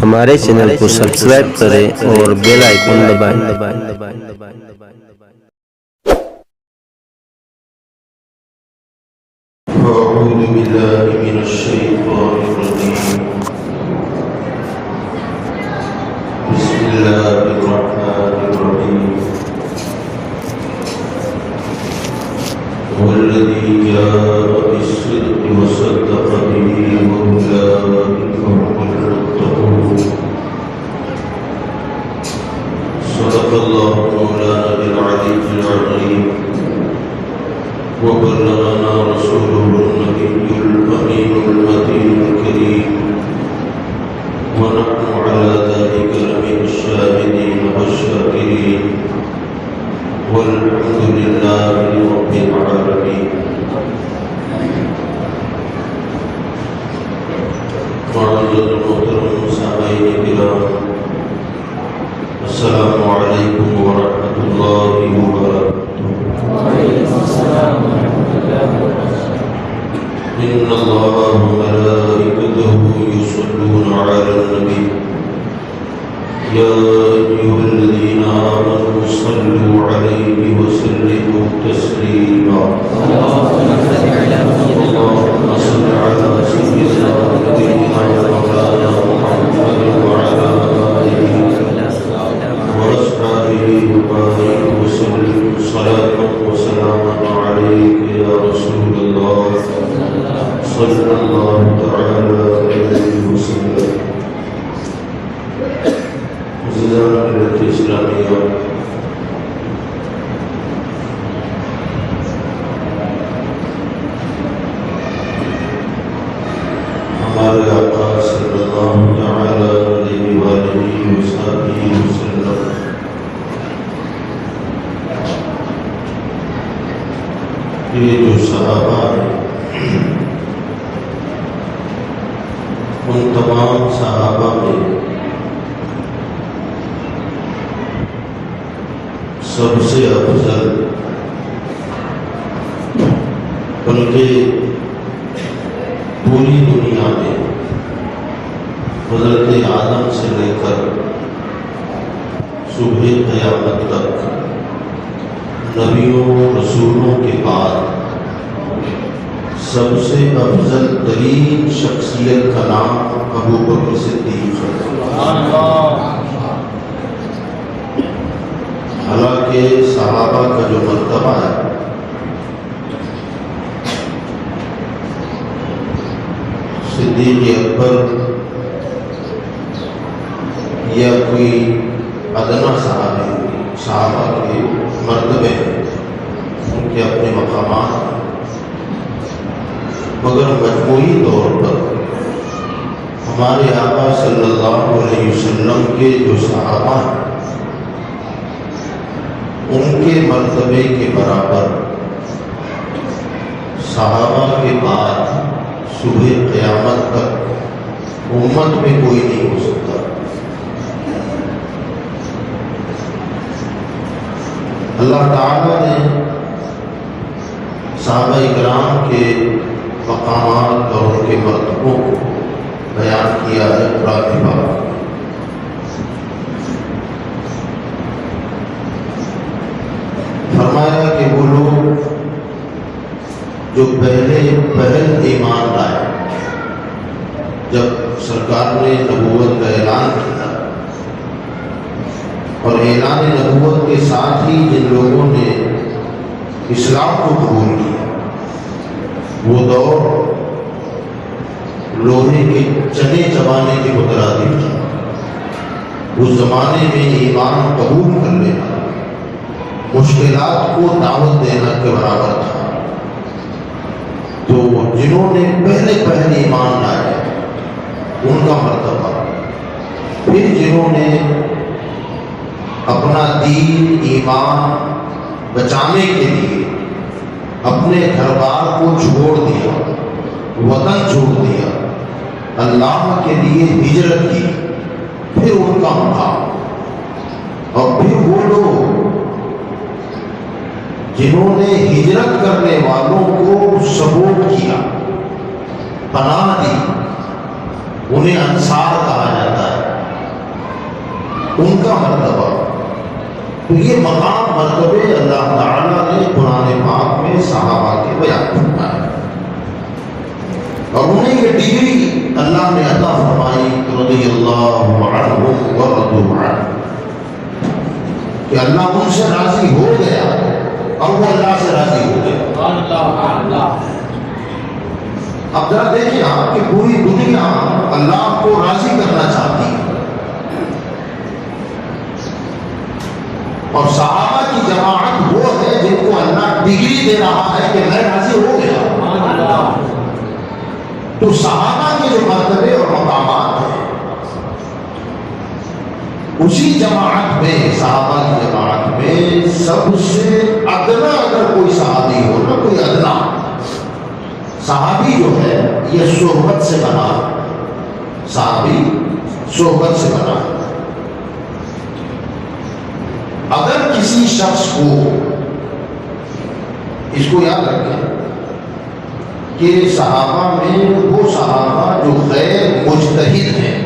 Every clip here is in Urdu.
ہمارے چینل کو سبسکرائب کریں اور بیل آئیکن دبائیں۔ أعوذ بالله من الشيطان الرجيم بسم الله الرحمن الرحيم والذي جاء بالصدق وصدق به وأولئك هم المتقون صدق الله مولانا العلي العظيم وبلغنا رسوله النبي الأمين المتين الكريم ونحن على ذلك لمن الشاهدين والشاكرين والحمد لله رب العالمين. معزز محترم سامعین کرام، السلام علیکم ورحمۃ اللہ وبرکاتہ. إن الله وملائكته يصلون على النبي يا أيها الذين آمنوا صلوا عليه وسلموا تسليما. اللهم صل على سيدنا ونبينا ومولانا محمد وعلى آله وأصحابه وبارك وسلم صلاة وسلاما عليك يا رسول الله صلى الله تعالى عليه وسلم. عزیزان ملت اسلامیہ، ہمارے آقا صلی اللہ تعالی علیہ وآلہ وسلم یہ جو صحابہ ہیں، ان تمام صحابہ میں سب سے افضل، بلکہ پوری دنیا میں حضرت آدم سے لے کر صبح قیامت تک نبیوں رسولوں کے بعد سب سے افضل ترین شخصیت کا نام ابو بکر صدیق ہے. حالانکہ صحابہ کا جو مرتبہ ہے صدیق اکبر یا کوئی ادنا صحابہ کے مرتبے ہیں، ان کے اپنے مقامات ہیں، مگر مجموعی طور پر ہمارے آقا صلی اللہ علیہ وسلم کے جو صحابہ ہیں ان کے مرتبے کے برابر صحابہ کے بعد صبح قیامت تک امت میں کوئی نہیں ہو سکتا. اللہ تعالیٰ نے صحابہ اکرام کے مقامات اور ان کے مرتبوں کو بیان کیا ہے قرآن پاک. فرمایا کہ وہ لوگ جو پہل ایمان لائے، جب سرکار نے نبوت کا اعلان کیا اور اعلان نبوت کے ساتھ ہی جن لوگوں نے اسلام کو قبول کیا، وہ دور لوہے کے چنے چبانے کی مترادف تھا. اس زمانے میں ایمان قبول کر لینا مشکلات کو دعوت دینا کے برابر تھا. تو جنہوں نے پہلے ایمان لائے ان کا مرتبہ، پھر جنہوں نے اپنا دین ایمان بچانے کے لیے اپنے گھر بار کو چھوڑ دیا، وطن چھوڑ دیا، اللہ کے لیے ہجرت کی، پھر ان کا مقام. اور پھر وہ لوگ جنہوں نے ہجرت کرنے والوں کو سپورٹ کیا، پناہ دی، انہیں انصار کہا جاتا ہے. ان کا مرتبہ. تو یہ مقام مرتبے اللہ تعالیٰ نے قرآن پاک میں صحابہ کے بیان فرمائے اور انہیں یہ ڈگری اللہ نے عطا فرمائی رضی اللہ عنہم ورضوا عنہ کہ اللہ ان سے راضی ہو گیا اور وہ اللہ سے راضی ہو گیا. اب ذرا دیکھیں آپ کہ پوری دنیا اللہ کو راضی کرنا چاہتی ہے اور صحابہ کی جماعت وہ ہے جن کو اللہ ڈگری دے رہا ہے کہ میں راضی ہو گیا. تو صحابہ کے جو مرتبے اور مقامات ہیں اسی جماعت میں صحابہ کی جماعت میں سب سے ادنا اگر کوئی صحابی ہو نا کوئی ادنا صحابی جو ہے یہ صحبت سے بنا. صحابی صحبت سے بنا. اگر کسی شخص کو اس کو یاد رکھیں کہ صحابہ میں وہ صحابہ جو غیر مجتہد ہیں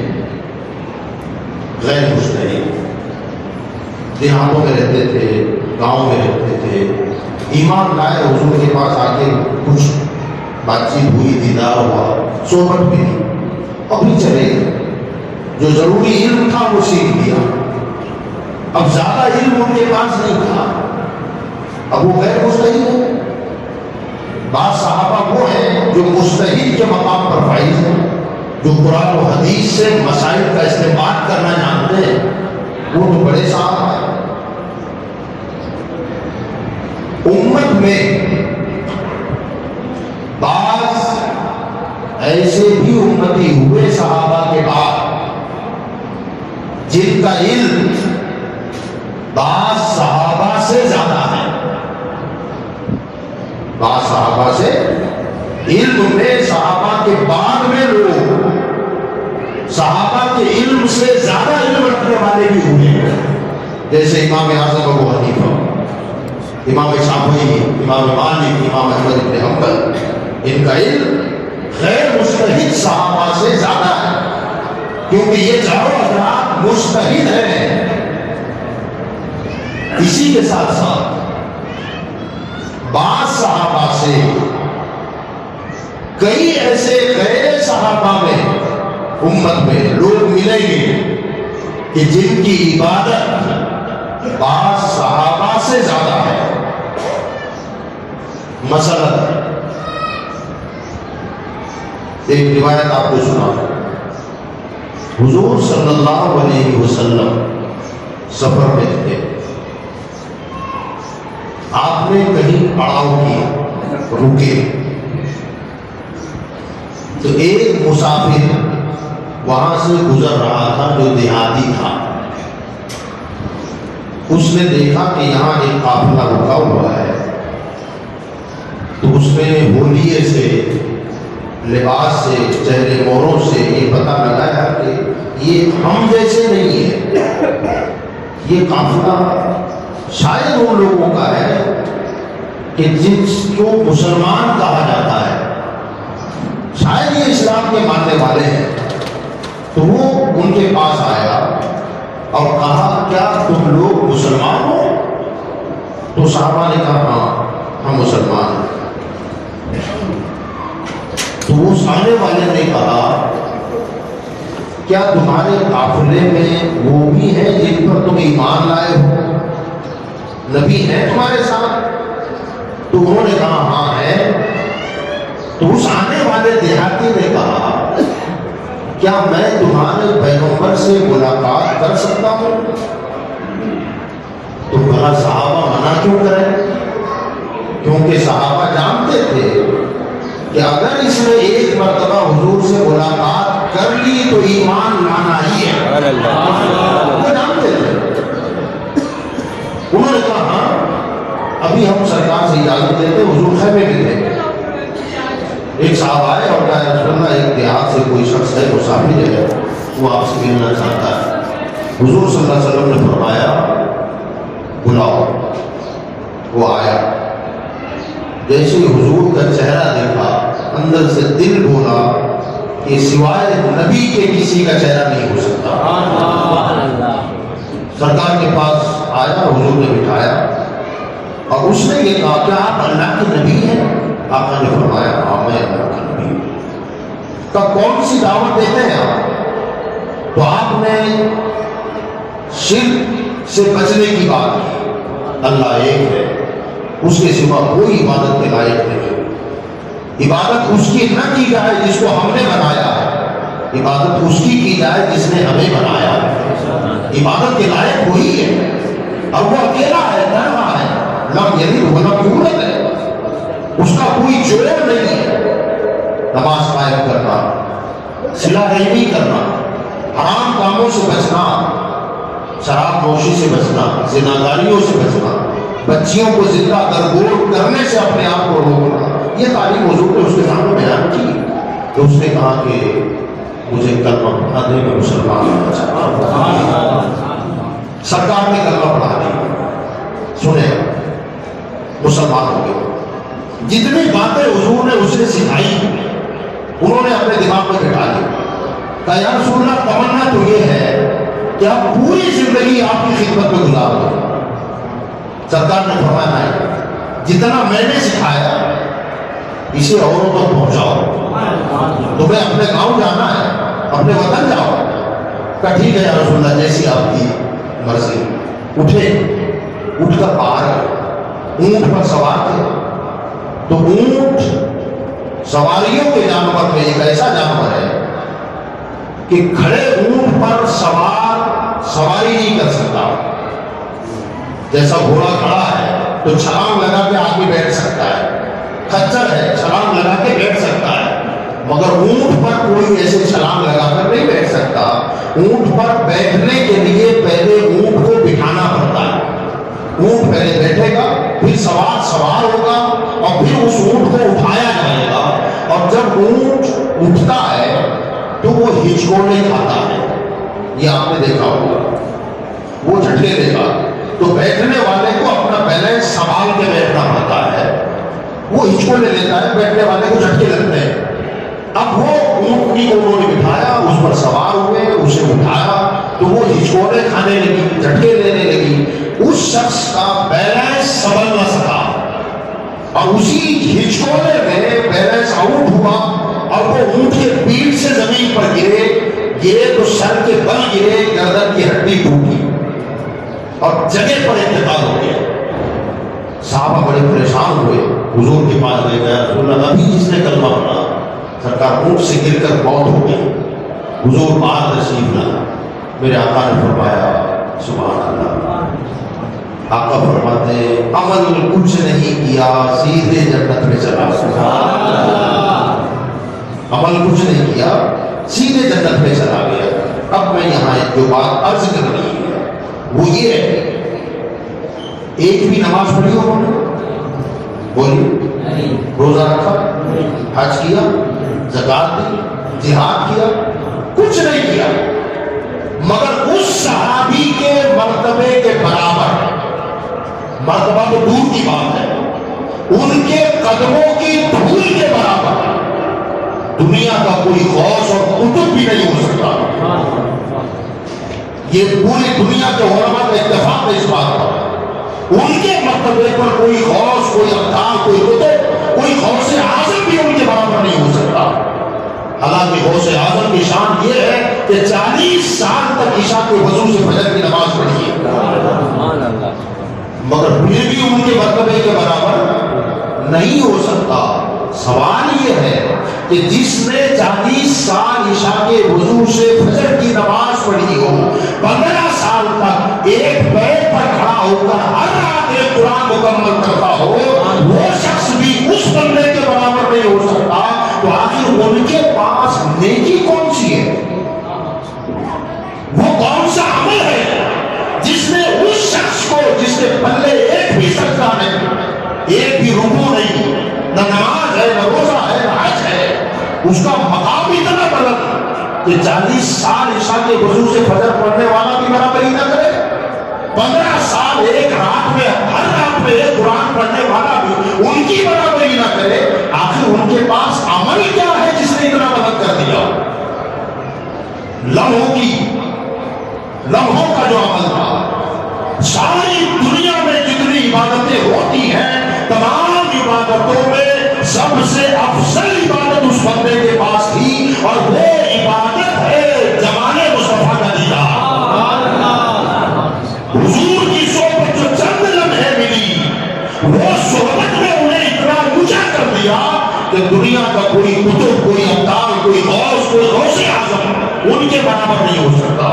غیر مجتہد دیہاتوں میں رہتے تھے گاؤں میں رہتے تھے ایمان لائے حضور کے پاس آ کے کچھ بات چیت ہوئی دیدار ہوا صحبت بھی ابھی چلے گئے جو ضروری علم تھا وہ سیکھ لیا. اب زیادہ علم ان کے پاس نہیں تھا اب وہ غیر مجتہد ہیں. بعض صحابہ وہ ہیں جو مجتہد کے مقام پر فائز ہیں جو قرآن و حدیث سے مسائل کا استنباط کرنا جانتے ہیں وہ تو بڑے صحابہ ہیں. امت میں بعض ایسے بھی امتی ہوئے صحابہ کے بعد جن کا علم بعض صحابہ سے زیادہ ہے. بعض صحابہ سے علم میں صحابہ کے بعد میں لوگ صحابہ کے علم سے زیادہ علم رکھنے والے بھی ہوئے ہیں جیسے امام اعظم ابو حنیفہ امام شافعی امام مالک امام احمد بن حنبل. ان کا علم غیر مجتہد صحابہ سے زیادہ ہے کیونکہ یہ چاروں حضرات مجتہد ہیں. اسی کے ساتھ ساتھ بعض صحابہ سے کئی ایسے غیر صحابہ میں امت میں لوگ ملیں گے کہ جن کی عبادت بعض صحابہ سے زیادہ ہے. مثلا ایک روایت آپ کو سنا. حضور صلی اللہ علیہ وسلم سفر میں تھے. آپ نے کہیں پڑاؤ کیا رکے تو ایک مسافر وہاں سے گزر رہا تھا جو دیہاتی تھا. اس نے دیکھا کہ یہاں ایک قافلہ رکا ہوا ہے تو اس نے ہولیے سے لباس سے چہرے مہروں سے یہ پتہ لگایا کہ یہ ہم جیسے نہیں ہے. یہ قافلہ شاید ان لوگوں کا ہے کہ جن کو مسلمان کہا جاتا ہے شاید یہ اسلام کے ماننے والے ہیں. تو وہ ان کے پاس آیا اور کہا کیا تم لوگ مسلمان ہو؟ تو صحابہ نے کہا ہاں ہم مسلمان ہیں. تو اس آنے والے نے کہا کیا تمہارے قافلے میں وہ بھی ہیں جن پر تم ایمان لائے ہو؟ نبی ہیں تمہارے ساتھ؟ تو انہوں نے کہا ہاں ہے. تو اس آنے والے دیہاتی نے کہا کیا میں تمہارے پیغمبر سے ملاقات کر سکتا ہوں؟ تو کہا صحابہ منع کیوں کریں؟ کیونکہ صحابہ جانتے تھے کہ اگر اس نے ایک مرتبہ حضور سے ملاقات کر لی تو ایمان لانا ہی ہے. وہ جانتے تھے. انہوں نے کہا ہاں ابھی ہم سرکار سے اجازت دیتے حضور خیمے میں تھے. ایک صاحب آئے اور کہا رسول اللہ ایک دیہات سے کوئی شخص ہے مسافر ہے وہ آپ سے ملنا چاہتا ہے. حضور صلی اللہ علیہ وسلم نے فرمایا بلاؤ. وہ آیا. جیسے حضور کا چہرہ دیکھا اندر سے دل بولا کہ سوائے نبی کے کسی کا چہرہ نہیں ہو سکتا. سرکار کے پاس آیا، حضور نے بٹھایا اور اس نے یہ کہا کہ آپ اللہ کے نبی ہیں؟ آقا نے فرمایا ہاں میں اللہ کا نبی ہوں۔ تو کون سی دعوت دیتے ہیں آپ؟ تو آپ نے شرک سے بچنے کی بات کی، اللہ ایک ہے، اس کے سوا کوئی عبادت کے لائق نہیں، عبادت اس کی نہ کی جائے جس کو ہم نے بنایا ہے، عبادت اس کی جائے جس نے ہمیں بنایا ہے، عبادت کے لائق وہی ہے، اور وہ اکیلا ہے، نرما ہے، لم یلد ولم یولد ہے، اس کا کوئی جوڑ نہیں ہے۔ نماز قائم کرنا، صلہ رحمی کرنا، حرام کاموں سے بچنا، شراب نوشی سے بچنا، زناکاریوں سے بچنا، بچیوں کو زندہ درگور کرنے سے اپنے آپ کو روکنا، یہ تعلیم حضور نے اس کے سامنے بیان کی۔ تو اس نے کہا کہ مجھے کلمہ پڑھا دے، میں مسلمان ہونا چاہتا ہوں۔ سرکار نے کلمہ پڑھا دیا، سنے مسلمان ہو گئے۔ جتنی باتیں حضور نے اسے سکھائی انہوں نے اپنے دماغ میں بٹھا لی، کہا یا رسول اللہ تمنا تو یہ ہے کہ آپ پوری زندگی آپ کی خدمت میں گزار دو۔ سرکار نے فرمایا ہے جتنا میں نے سکھایا اسے اوروں تک پہنچاؤ، تمہیں اپنے گاؤں جانا ہے، اپنے وطن جاؤ۔ کہا ٹھیک ہے یا رسول اللہ جیسی آپ کی مرضی۔ اٹھے، اٹھ کر باہر اونٹ پر سوار تھے، تو اونٹ سواریوں کے جانور میں ایک ایسا جانور ہے کہ کھڑے اونٹ پر سوار سواری نہیں کر سکتا۔ جیسا گھوڑا کھڑا ہے تو چھلانگ لگا کے آدمی بیٹھ سکتا ہے، خچر ہے چھلانگ لگا کے بیٹھ سکتا ہے، مگر اونٹ پر کوئی ایسے چھلانگ لگا کر نہیں بیٹھ سکتا۔ اونٹ پر بیٹھنے کے لیے پہلے اونٹ کو بٹھانا پڑتا ہے، اونٹ پہلے بیٹھے گا، پھر سوار ہوگا اور پھر اس اونٹ کو اٹھایا جائے گا، اور جب اونٹ اٹھتا ہے تو وہ ہچکوڑے کھاتا ہے، یہ آپ نے دیکھا ہوگا، وہ جھٹکے دے گا، تو بیٹھنے والے کو اپنا بیلنس سنبھال کے بیٹھنا پڑتا ہے، وہ ہچکوڑے لیتا ہے، بیٹھنے والے کو جھٹکے لگتے ہیں۔ اب وہ اونٹنی کو انہوں نے بٹھایا، اس پر سوار ہوئے، اسے اٹھایا تو وہ ہچکوڑے کھانے لگی، جھٹکے لینے لگی، اس شخص کا بیلنس سنبھل نہ سکا، اور اسی ہچکوڑے میں بیلنس آؤٹ ہوا اور وہ اونٹ کے پیٹھ سے زمین پر گرے تو سر کے بل گرے، گردن کی ہڈی ٹوٹی اور جگہ پر انتقال ہو گیا۔ صحابہ بڑے پریشان ہوئے، حضور کے پاس لے گیا، رسول اللہ ابھی جس نے کلمہ پڑھا، سرکار اونٹ سے گر کر موت ہو گئی۔ حضور باہر تشریف لایا، میرے آقا نے فرمایا سبحان اللہ، آقا فرماتے عمل کچھ نہیں کیا سیدھے جنت میں چلا گیا، عمل کچھ نہیں کیا سیدھے جنت میں چلا گیا۔ اب میں یہاں جو بات عرض کرنی ہے وہ یہ ہے، ایک بھی نماز پڑھی ہو نے؟ بولیے، روزہ رکھا، حج کیا، زکات دی، جہاد کیا، کچھ نہیں کیا، مگر اس صحابی کے مرتبے کے برابر، مرتبہ تو دور کی بات ہے، ان کے قدموں کی دھول کے برابر دنیا کا کوئی غوث اور قطب بھی نہیں ہو سکتا۔ یہ پوری دنیا کے علماء کا اتفاق ہے اس بات پر، ان کے مرتبے پر کوئی غوث، کوئی ابدال، کوئی قطب، کوئی غوث اعظم بھی ان کے برابر نہیں ہو سکتا۔ حالانکہ غوث اعظم کی شان یہ ہے کہ 40 سال تک عشاء کے وضو سے فجر کی نماز پڑھی ہے، مگر پھر بھی ان کے مرتبے کے برابر نہیں ہو سکتا۔ سوال یہ ہے کہ جس نے 40 سال عشاء کے وضو سے فجر کی نماز پڑھی ہو، 15 سال تک ایک بیت پر کھڑا ہو کر ہر رات ایک قرآن مکمل کرتا ہو، وہ شخص بھی اس بندے کے برابر نہیں ہو سکتا۔ تو آخر ان کے پاس نیکی کون سی ہے؟ وہ کون سا عمل ہے جس نے اس شخص کو، جس کے پلے ایک بھی سجدہ نہیں، ایک بھی رکوع نہیں، نہ نماز ہے، نہ روزہ ہے، نہ حج ہے، اس کا مقام اتنا بلند کہ 40 سال عشاء کے وضو سے فجر پڑھنے والا بھی برابری نہ کرے، 15 سال ایک رات میں ہر رات میں ایک قرآن پڑھنے والا بھی ان کی برابری نہ کرے۔ آخر ان کے پاس عمل کیا ہے جس نے اتنا بلند کر دیا؟ لمحوں کی لمحوں کا جو عمل تھا. ساری دنیا میں جتنی عبادتیں ہوتی ہیں تمام عبادتوں میں سب سے افضل عبادت اس بندے کے پاس تھی اور وہ عبادت ہے جمال مصطفیٰ کا دیدار. حضور کی صحبت جو چند لمحے ملی وہ صحبت نے انہیں اتنا اونچا کر دیا کہ دنیا کا کوئی کتب، کوئی ابدال، کوئی غوث، کوئی غوث اعظم ان کے برابر نہیں ہو سکتا.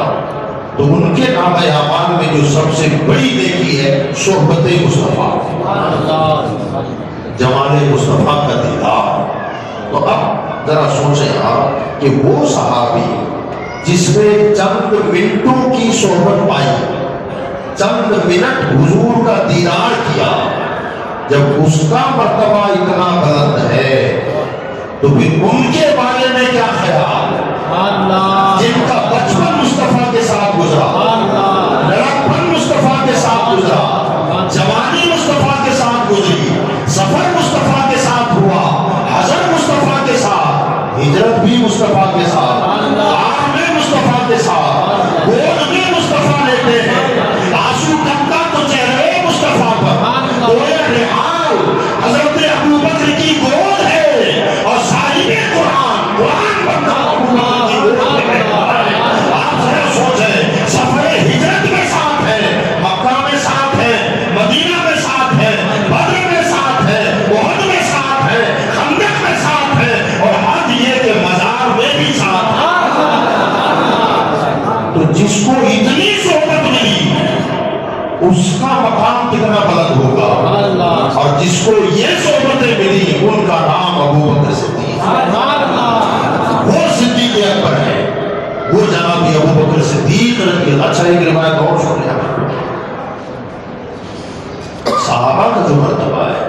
تو ان کے نام اعمال میں جو سب سے بڑی نیکی ہے صحبت مصطفیٰ، جمال مصطفیٰ کا دیدار. تو اب ذرا سوچیں آپ کہ وہ صحابی جس نے چند منٹوں کی صحبت پائی، چند منٹ حضور کا دیدار کیا، جب اس کا مرتبہ اتنا بلند ہے تو پھر ان کے بارے میں کیا خیال، جن کا بچپن مصطفیٰ کے ساتھ گزرا، لڑکپن مصطفیٰ کے ساتھ گزرا، جوانی مصطفیٰ کے ساتھ گزری، سفر مصطفیٰ کے ساتھ ہوا، حضر مصطفیٰ کے ساتھ، ہجرت بھی مصطفیٰ کے ساتھ، آگ میں مصطفیٰ کے ساتھ، گود میں مصطفیٰ لیتے ہیں، آنسو ٹپکا تو چہرے مصطفیٰ پر، کوئے رحال حضرت ابوبکر کی گود ہے اور صاحب قرآن، قرآن بننا ابوبکر کی گود ہے. آپ ذرا سوچیں، سفر ہجرت میں ساتھ ہے، مکہ میں ساتھ ہے، مدینہ میں ساتھ ہے، بدر میں ساتھ ہے، احد میں ساتھ ہے، خندق میں ساتھ ہے اور حد یہ کہ مزار میں بھی ساتھ ہے. تو جس کو اتنی صحبت ملی اس کا مقام کتنا بلند ہوگا، اور جس کو یہ صحبتیں ملی ان کا نام ابوبکر صدیق، وہ صدیق اکبر ہے، وہ جناب ابوبکر صدیق رضی اللہ. اچھا ایک روایت اور سن لیں. صحابہ کا جو مرتبہ ہے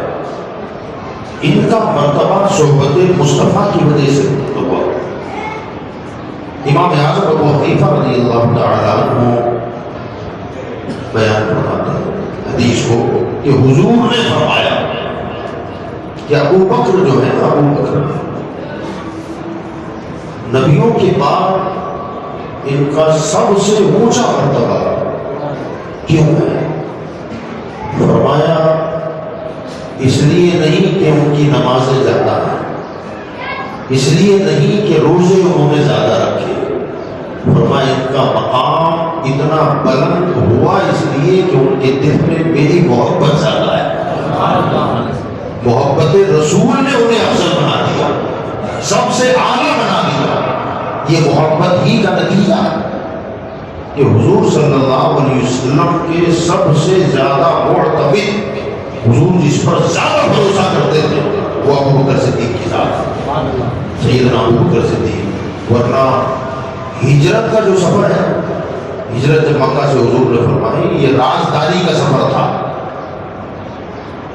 ان کا مرتبہ صحبت مصطفیٰ کی وجہ سے ہوا. امام اعظم ابو حنیفہ رضی اللہ تعالیٰ عنہ بیان فرماتے ہیں حدیث کو کہ حضور نے فرمایا کہ ابو بکر جو ہے، ابو بکر نبیوں کے بعد ان کا سب سے اونچا مرتبہ کیوں ہے؟ فرمایا اس لیے نہیں کہ ان کی نمازیں زیادہ ہیں، اس لیے نہیں کہ روزے انہوں نے زیادہ رکھے، فرمایا ان کا مقام اتنا بلند ہوا اس لیے کہ ان کے دل میں میری محبت زیادہ ہے. محبت رسول نے انہیں افضل بنا دیا، سب سے اعلیٰ بنا دیا. یہ محبت ہی کا نتیجہ ہے کہ حضور صلی اللہ علیہ وسلم کے سب سے زیادہ معتمد، حضور جس پر زیادہ بھروسہ کرتے تھے وہ ابو بکر صدیق کی ذات، سیدنا ابو بکر صدیق. ورنہ ہجرت کا جو سفر ہے، ہجرت مکہ سے حضور نے فرمائی یہ رازداری کا سفر تھا،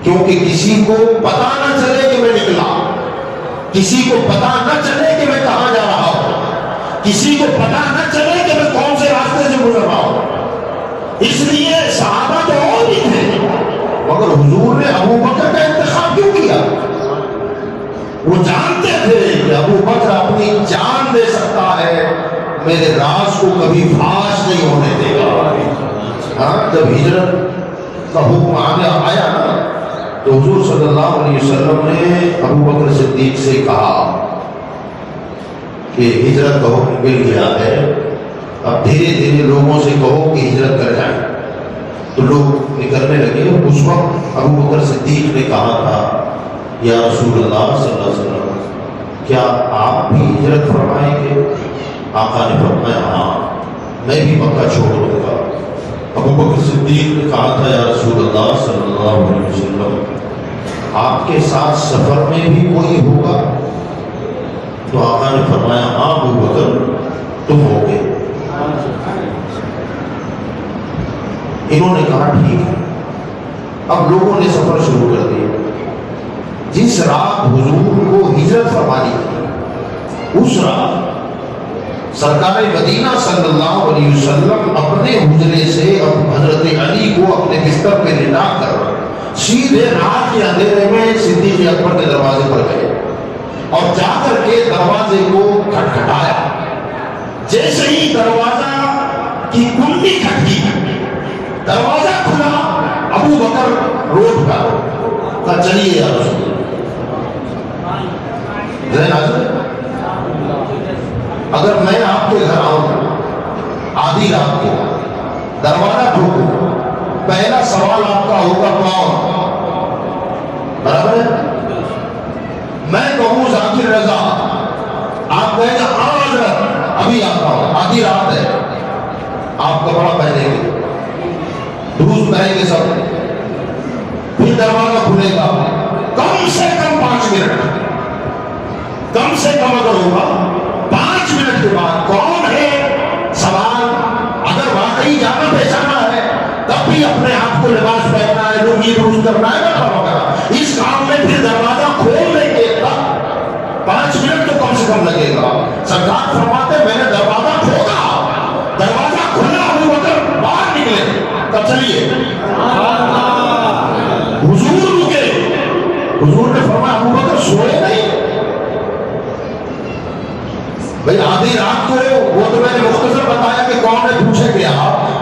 کیونکہ کسی کو پتا نہ چلے کہ میں نکلا، کسی کو پتا نہ چلے کہ میں کہاں جا رہا ہوں، کسی کو پتا نہ چلے کہ میں کون سے راستے سے گزر رہا ہوں. اس لیے صحابہ تو اور بھی تھے مگر حضور نے ابو بکر کا انتخاب کیوں کیا؟ وہ جانتے تھے کہ ابو بکر اپنی جان دے سکتا ہے، میرے راز کو کبھی فاش نہیں ہونے دے گا. ہاں جب ہجرت کا حکم آیا نا تو حضور صلی اللہ علیہ وسلم نے ابو بکر صدیق سے کہا کہ ہجرت کا حکم مل گیا ہے، اب دھیرے دھیرے لوگوں سے کہو کہ ہجرت کر جائیں. تو لوگ نکلنے لگے. اس وقت ابو بکر صدیق نے کہا تھا یا رسول اللہ صلی اللہ علیہ وسلم کیا آپ بھی ہجرت فرمائیں گے؟ آقا نے فرمایا ہاں میں بھی مکہ چھوڑ دوں گا. ابو بکر صدیق نے کہا تھا یا رسول اللہ صلی اللہ علیہ وسلم آپ کے ساتھ سفر میں بھی کوئی ہوگا؟ تو آقا نے فرمایا ہاں ابو بکر تم ہو گے. انہوں نے کہا ٹھیک ہے. اب لوگوں نے سفر شروع کر دیا. جس رات حضور کو ہجرت فرمانی تھی اس رات سرکار مدینہ صلی اللہ علیہ وسلم اپنے حجرے سے حضرت علی کو اپنے بستر پہ لٹا کر سیدھے رات کے اندھیرے میں صدیق اکبر کے دروازے پر گئے اور جا کر کے دروازے کو کھٹکھٹایا. جیسے ہی دروازہ کی کنڈی دروازہ کھلا، ابو بکر روڈ پر کہا چلیے یا رسول اللہ، اگر میں آپ کے گھر آؤں آدھی رات کو، دروازہ ٹھوکوں، پہلا سوال آپ کا ہوگا کون؟ برابر ہے؟ میں کہوں ذاکر رضا، آپ کہیں گے ہاں حضرت ابھی آتا ہوں، آدھی رات ہے، آپ کپڑا پہنیں گے، دروس پہنیں گے سب، پھر دروازہ کھلے گا، کم سے کم 5 منٹ، کم سے کم اگر ہوگا 5 منٹ کے بعد کون ہے سوال، اگر واقعی جانا پہچانا ہے تب بھی اپنے آپ کو لباس پہننا ہے، لنگی درست کرنا ہے نا وغیرہ، اس کام میں پھر دروازہ کھولنے کے تک 5 منٹ تو کم سے کم لگے گا۔ سرکار فرماتے میں نے دروازہ کھولا، دروازہ کھلا، ابو بکر باہر نکلے، تب چلیے حضور رکے، حضور نے فرمایا ابو بکر سوئے نہیں؟ بھئی آدھی رات کو وہ تو میں نے مختصر بتایا کہ کون ہے، پوچھے گیا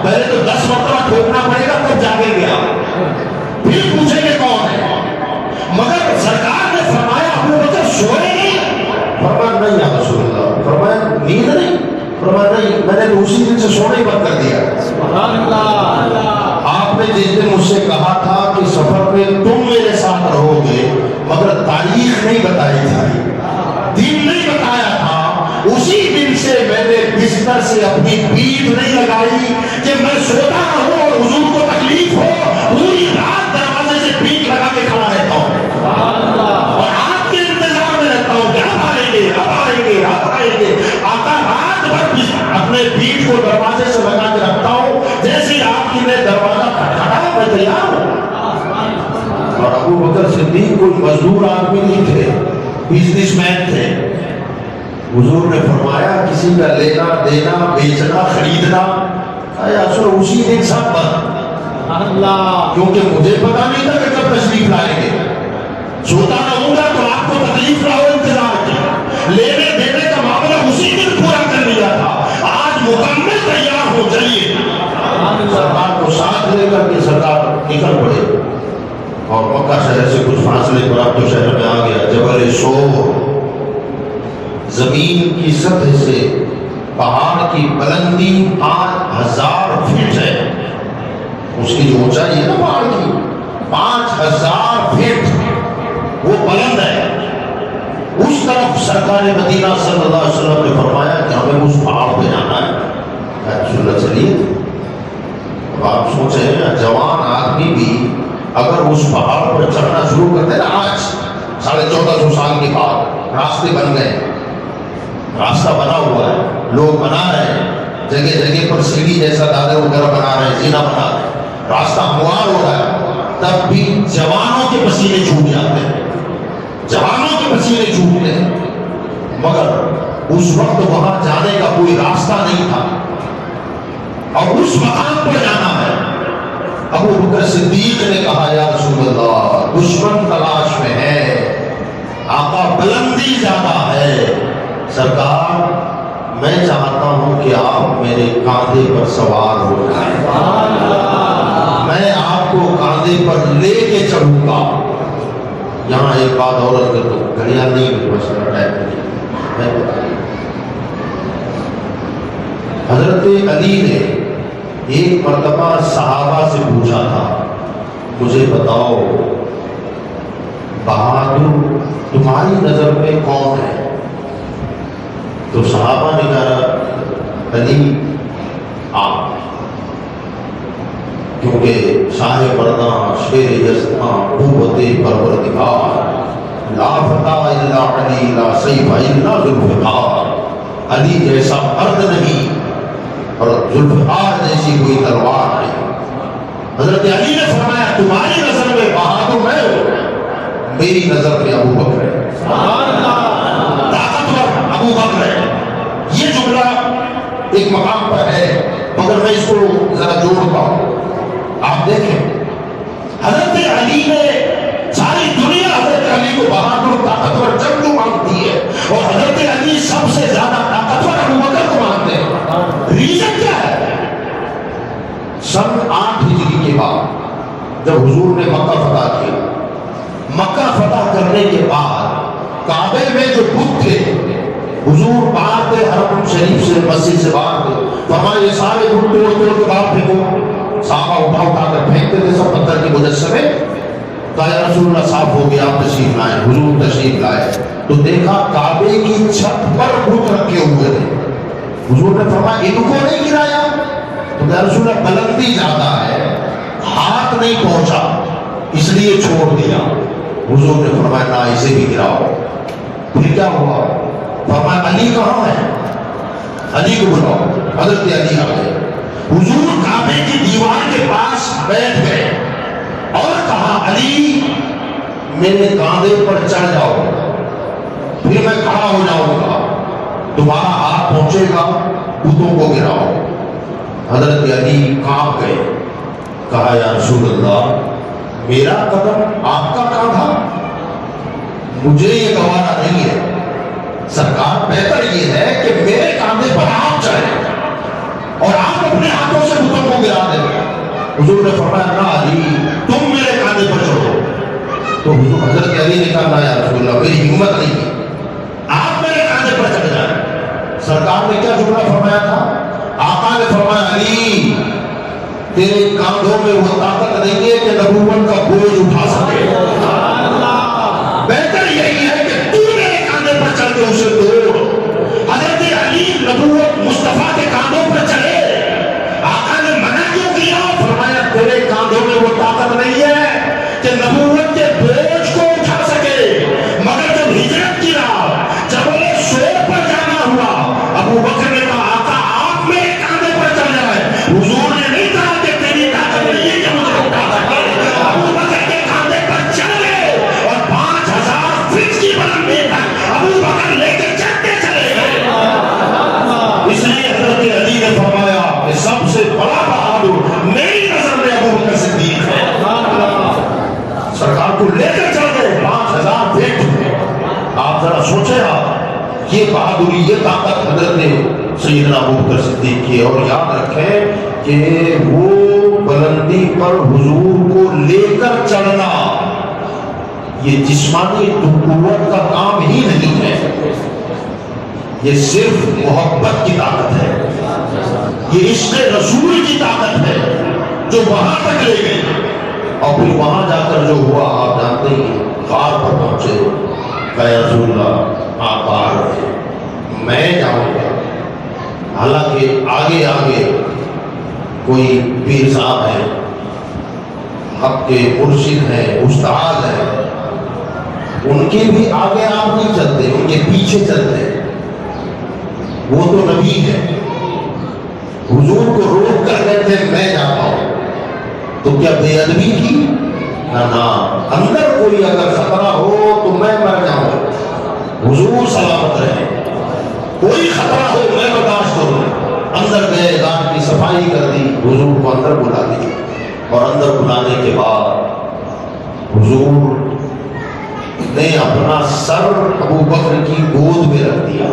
پہلے تو 10 مرتبہ ٹھوکنا پڑے گا تب جاگے گیا، پھر پوچھیں گے کون ہے، مگر سرکار نے فرمایا ابو بکر سوئے نہیں؟ فرمایا نہیں یا رسول اللہ، فرمایا نیند نہیں؟ فرمایا نہیں، میں نے تو اسی دن سے سونا ہی بند کر دیا۔ سبحان اللہ۔ آپ نے جس دن مجھ سے کہا تھا کہ سفر میں تم میرے ساتھ رہو گے مگر تاریخ نہیں بتائی تھی، دن نہیں بتایا تھا، اسی دن سے میں نے بستر سے اپنی پیٹھ نہیں لگائی کہ میں سوتا رہوں اور حضور کو تکلیف ہو، پوری رات دروازے سے پیٹھ لگا کے کھڑا رہتا ہوں اور آپ کے انتظار میں رہتا ہوں کہ اب آئیں گے، اب آئیں گے، اب آئیں گے۔ آقا رات بھر اپنے پیٹھ کو دروازے سے لگا کے رکھتا ہوں، جیسے آپ کی نے دروازہ کھٹکھٹایا میں تیار ہوں۔ اور ابو بکر صدیق کوئی مزدور آدمی نہیں تھے، بزنس مین تھے۔ حضور نے فرمایا کسی کا لینا دینا بیچنا خریدنا اصل اسی دن سب بند، کیونکہ مجھے پتا نہیں تھا کہ کب تشریف لائیں گے، سوتا رہوں گا تو آپ کو تکلیف نہ ہو انتظار کی، لینے دینے کا معاملہ اسی دن پورا کر لیا تھا، آج مکمل تیار ہو، چلیے۔ سرکار کو ساتھ لے کر کے سرکار نکل پڑے اور مکہ شہر سے کچھ فاصلے پر اب تو شہر میں آ گیا جبل شور، زمین کی سطح سے پہاڑ کی بلندی 5000 فٹ ہے، اس کی جو اونچائی ہے نا پہاڑ کی 5000 فٹ وہ بلند ہے۔ اس طرف سرکار مدینہ صلی اللہ علیہ وسلم نے فرمایا کہ ہمیں اس پہاڑ پہ جانا ہے، چلو چلیے۔ اب آپ سوچیں جوان آدمی بھی اگر اس پہاڑ پر چڑھنا شروع کرتے نا، آج 1450 سال کے بعد راستے بن گئے، راستہ بنا ہوا ہے، لوگ بنا رہے ہیں، جگہ جگہ پر سیڑھی جیسا دادر وغیرہ بنا رہے ہیں، زینہ بنا رہے ہیں، راستہ ہموار ہو رہا ہے، تب بھی جوانوں کے پسینے چھوٹ جاتے ہیں، جوانوں کے پسینے چھوٹتے ہیں، مگر اس وقت وہاں جانے کا کوئی راستہ نہیں تھا اور اس مقام پر جانا ہے۔ ابو بکر صدیق نے کہا یا رسول اللہ دشمن تلاش میں ہے، آقا بلندی زیادہ ہے، سرکار میں چاہتا ہوں کہ آپ میرے کاندھے پر سوار ہو جائیں، میں آپ کو کاندھے پر لے کے چڑھوں گا۔ یہاں ایک بات اور کر دو، گھڑیاں نہیں میرے پاس ٹائم نہیں، حضرت علی نے ایک مرتبہ صحابہ سے پوچھا تھا مجھے بتاؤ بہادر تمہاری نظر میں کون ہے؟ تو صحابہ نے کہا علی آپ، کیونکہ شاہ مرداں شیر یزداں قوت پروردگار لا فتح الا علی لا سیف الا ذوالفقار، علی جیسا مرد نہیں اور ذوالفقار جیسی کوئی تلوار نہیں۔ حضرت علی نے فرمایا تمہاری نظر میں بہادر میں ہوں، میری نظر میں ابو بکر ہے، طاقتور ابو بکر ہے۔ یہ جملہ ایک مقام پر ہے مگر میں اس کو ذرا جوڑتا ہوں، آپ دیکھیں حضرت علی نے ساری دنیا حضرت علی کو بہادر طاقتور جنگجو مانتی ہے اور حضرت علی سب سے زیادہ طاقتور ابو بکر کو مانتے ہیں۔ ریزن کیا ہے؟ سن 8 دیکھا جب حضور نے مکہ فتح کیا. مکہ فتح کرنے کے بعد کعبے میں جو بت تھے حضور باہر تھے حرم شریف سے مسجد سے باہر تھے. فرمایا یہ سارے بت توڑ توڑ کے باہر پھینکو. صحابہ اٹھا اٹھا کر پھینکتے تھے سب پتھر کے مجسمے. کہا یا رسول اللہ صاف ہو گیا آپ تشریف لائے. حضور تشریف لائے تو دیکھا کعبے کی چھت پر بت رکھے ہوئے تھے. حضور نے فرمایا ان کو نہیں گرایا؟ تو یا رسول اللہ بلندی زیادہ ہے ہاتھ نہیں پہنچا اس لیے چھوڑ دیا. حضور نے فرمایا نہ اسے بھی گراؤ. پھر کیا ہوا؟ فرمایا علی کہاں ہے؟ علی کو بلاؤ. حضرت علی آ گئے. حضور کعبے کی دیوار کے پاس بیٹھ گئے اور کہا علی میرے کاندھے پر چڑھ جاؤ پھر میں کھڑا ہو جاؤں گا تمہارا ہاتھ پہنچے گا بتوں کو گراؤ. حضرت علی کانپ گئے. کہا یا رسول اللہ میرا قدم آپ کا کاندھا مجھے یہ گوارا نہیں ہے. سرکار بہتر یہ ہے کہ میرے کاندھے پر آپ چڑھیں اور آپ اپنے ہاتھوں سے بتوں کو گرا دیں. حضور نے فرمایا نہ علی تم میرے کاندھے پر چڑھو. تو حضور حضرت علی نے کہا نہ یا رسول اللہ میری ہمت نہیں ہے آپ میرے کاندھے پر چڑھ جائیں. سرکار نے کیا جملہ فرمایا تھا؟ آقا نے فرمایا علی تیرے کاندھوں میں وہ طاقت نہیں ہے کہ نبوت کا بوجھ اٹھا سکے. بہتر یہی ہے کہ تو میرے کاندھے پر چڑھ کے اسے توڑ. حضرت علی نبوت مصطفیٰ کے کاندھوں پر چڑھے. آقا نے منع کیوں کیا؟ فرمایا تیرے کاندھوں میں وہ طاقت نہیں ہے کہ نبوت کے بوجھ کو اٹھا سکے. مگر جب ہجرت کی راہ جبل سور پر جانا ہوا ابو بکر نے کہا آقا آپ میرے کاندھے پر چڑھ جائے. حضور نے نہیں کہا کہ تیری طاقت نہیں ہے کہ مجھے اٹھا سکے. ابو بکر کے کاندھے پر چڑھ گئے اور 5000 فٹ کی بلندی تک ابو بکر لے کے چڑھتے چلے گئے. اس لیے حضرت علی نے فرمایا کہ سب سے بڑا بہادر میری نظر میں ابو بکر صدیق ہے. سرکار کو لے کر چل گئے 5000 فٹ. آپ ذرا سوچیں آپ یہ بہادری یہ طاقت حضرت سیدنا ابو بکر صدیق کی. اور یاد رکھیں کہ وہ بلندی پر حضور کو لے کر چلنا یہ جسمانی قوت کا کام ہی نہیں ہے. یہ صرف محبت کی طاقت ہے. یہ عشق رسول کی طاقت ہے جو وہاں تک لے گئی. اور پھر وہاں جا کر جو ہوا آپ جانتے ہی غار پر پہنچے. کہ رسول اللہ آپ باہر رہے میں جاؤں گا. حالانکہ آگے آگے کوئی پیر صاحب ہیں حق کے مرشد ہیں استاد ہیں ان کے بھی آگے آپ نہیں چلتے ان کے پیچھے چلتے. وہ تو نبی ہے. حضور کو روک کر کہتے ہیں میں جاتا ہوں تو کیا بے ادبی کی؟ نہ اندر کوئی اگر خطرہ ہو تو میں مر جاؤں. حضور سلامت رہے. کوئی خطرہ ہو میں برداشت کروں. اندر گئے دان کی صفائی کر دی. حضور کو اندر بلا دی اور اندر بلانے کے بعد حضور نے اپنا سر ابو بکر کی گود میں رکھ دیا.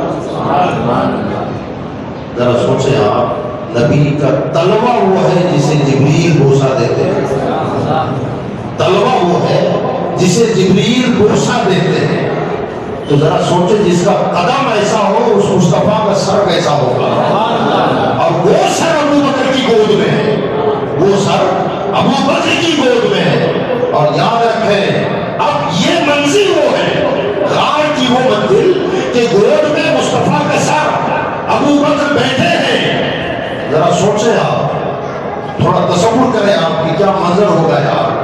ذرا سوچیں آپ نبی کا طلبہ وہ ہے جسے جبریل بوسہ دیتے ہیں. طلبہ وہ ہے جسے جبریل بوسہ دیتے ہیں. تو ذرا سوچیں جس کا قدم ایسا ہو اس مصطفیٰ کا سر کیسا ہوگا. اور وہ سر ابو بکر کی گود میں ہے. وہ سر ابو بکر کی گود میں ہے. اور یاد رکھیں اب یہ منزل وہ ہے غار کی وہ منزل کہ گود میں مصطفیٰ کا سر ابو بکر بیٹھے ہیں. ذرا سوچیں آپ تھوڑا تصور کریں آپ کی کیا منظر ہوگا یار.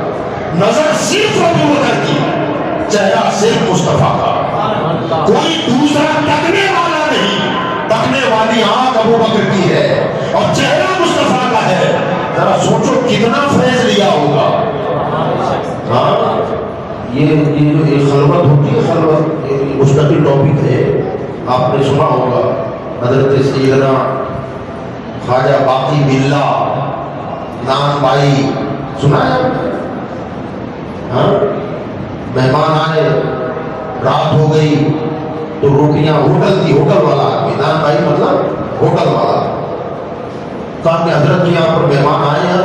نظر صرف ابو بکر کی چہرہ صرف مصطفیٰ کا. کوئی دوسرا تکنے والا نہیں. تکنے والی آنکھ ابو بکر کی ہے اور چہرہ مصطفیٰ کا ہے. ذرا سوچو کتنا فیض لیا ہوگا. ہاں یہ جو ایک خلوت ہوتی ہے خلوت مستقل ٹاپک ہے. آپ نے سنا ہوگا حضرت سیدنا خواجہ باقی باللہ نان بھائی سنا ہے. ہاں مہمان آئے رات ہو گئی تو روٹیاں ہوٹل تھی. ہوٹل والا آدمی نان بھائی مطلب ہوٹل والا. کہا کہ حضرت کے یہاں پر مہمان آئے ہیں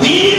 3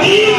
3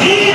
3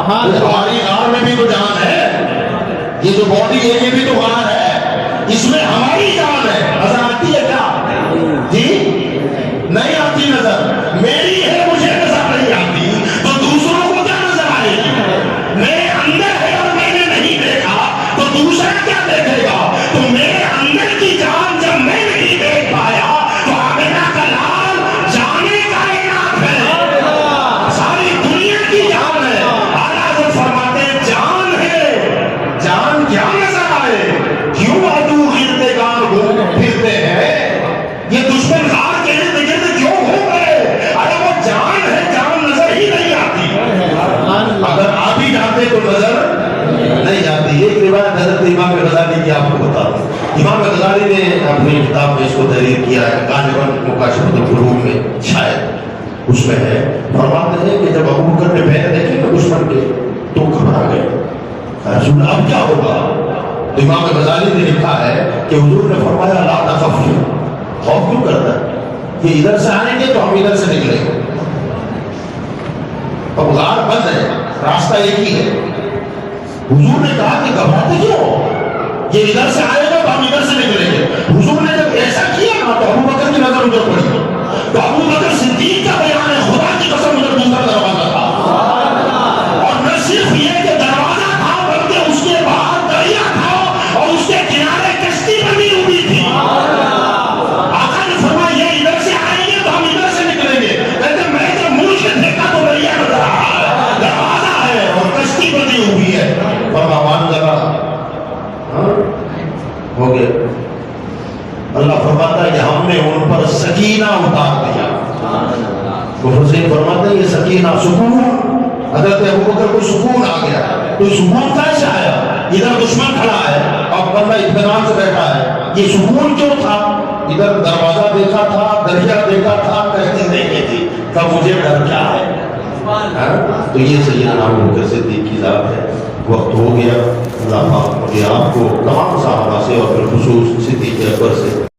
ہماری غار میں بھی تو جان ہے. یہ جو باڈی ہے یہ بھی تو غار ہے, اس میں ہماری جان ہے. نظر آتی ہے کیا جی؟ نہیں آتی نظر. میری ہے مجھے نظر نہیں آتی تو دوسروں کو کیا نظر آئے گی؟ میرے اندر ہے اور میں نے نہیں دیکھا تو دوسرا کیا دیکھے گا؟ تو میرے اندر کی جان جب میں نہیں دیکھ پایا تو آمنہ کا لال جانے کائنات ہے, ساری دنیا کی جان ہے. اعلیٰ حضرت فرماتے ہیں جان ہے, جان کیا نظر آئے؟ کیوں عدو گرتے گان گھوم پھرتے ہیں؟ یہ دشمن غار کے ارد گرد کیوں گھوم رہے؟ ارے وہ جان ہے, جان نظر ہی نہیں آتی. اگر آ بھی جاتے تو نظر نہیں آتی. ایک روایت حضرت امام غزالی کی آپ کو بتا دوں. امام غزالی نے اپنی کتاب میں اس کو تحریر کیا ہے, غالباً مکاشفۃ القلوب میں شاید اس میں ہے. فرماتے ہیں کہ جب ابو بکر نے پہلے دیکھے نا دشمن کے تو گھبرا گئے, رسول اب کیا ہوگا؟ تو امام غزالی نے لکھا ہے کہ حضور نے فرمایا لا تخف, خوف کیوں کرتا ہے؟ کہ ادھر سے آئیں گے تو ہم ادھر سے نکلیں گے. اب غار بند ہے, راستہ ایک ہی ہے. حضور نے کہا کہ گھبراتے کیوں؟ یہ ادھر سے آئے گا تو ہم ادھر سے نکلیں گے. حضور نے جب ایسا کیا نا تو ابو بکر کی نظر ادھر پڑی, تو ابو بکر صدیق کا بیان ہے خدا کی قسم ادھر دوسرا دروازہ تھا. اور نہ صرف یہ کہ دروازہ تھا بلکہ اس کے باہر دریا تھا اور اس کے کنارے کشتی بنی ہوئی تھی. آقا نے فرمایا یہ ادھر سے آئیں گے تو ہم ادھر سے نکلیں گے. کہتے میں جب منہ سے دیکھا تو دریا نظر آ رہا ہے, دروازہ ہے اور کشتی بنی ہوئی ہے. فرمان لگا ہو گیا. اللہ فرماتا ہے کہ ہم نے ان پر سکینہ اتار دیا. مفسرین فرماتے ہیں یہ سکینہ سکون, حضرت ابو بکر کو سکون آ گیا. تو سکون کیسے آیا؟ ادھر دشمن کھڑا ہے اور بندہ اطمینان سے بیٹھا ہے. یہ سکون کیوں تھا؟ ادھر دروازہ دیکھا تھا, دریا دیکھا تھا, کشتی دیکھی تھی, تب مجھے ڈر کیا ہے؟ تو یہ سیدنا ابو بکر صدیق کی ذات ہے. وقت ہو گیا. اللہ پاک مجھے آپ کو تمام صحابہ سے اور بالخصوص صدیق اکبر سے